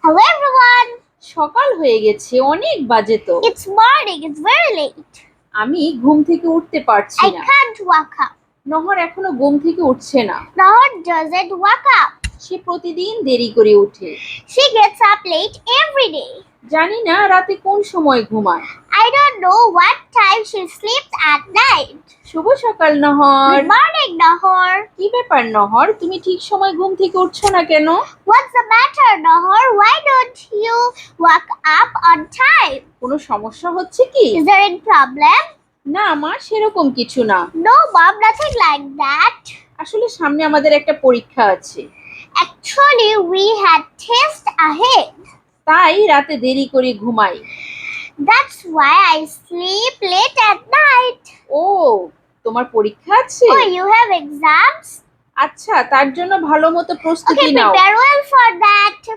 Hello everyone. সকাল হয়ে গেছে, অনেক বাজে তো। It's morning. It's very late. আমি ঘুম থেকে উঠতে পারছি I না। can't wake up. নহর এখনো ঘুম থেকে উঠছে না। Nahar doesn't wake up. সে প্রতিদিন দেরি করে ওঠে। She gets up late every day. জানি না রাতে কোন সময় ঘুমায়। I don't know what time she sleeps at night. শুভ সকাল নহর। Good morning, Nahar. কি ব্যাপার নহর, তুমি ঠিক সময় ঘুম থেকে উঠছো না কেন? What's the matter, Nahar? Why don't you wake up on time? কোনো সমস্যা হচ্ছে কি? Is there any problem? না মা, সেরকম কিছু না। No, Mom, nothing like that. আসলে সামনে আমাদের একটা পরীক্ষা আছে, Actually, we had test ahead. তাই রাতে দেরি করে ঘুমাই। That's why I sleep late at night. ও, তোমার পরীক্ষা আছে? Oh, you have exams? আচ্ছা, তার জন্য ভালো মতো প্রস্তুতি Okay, now. prepare well for that.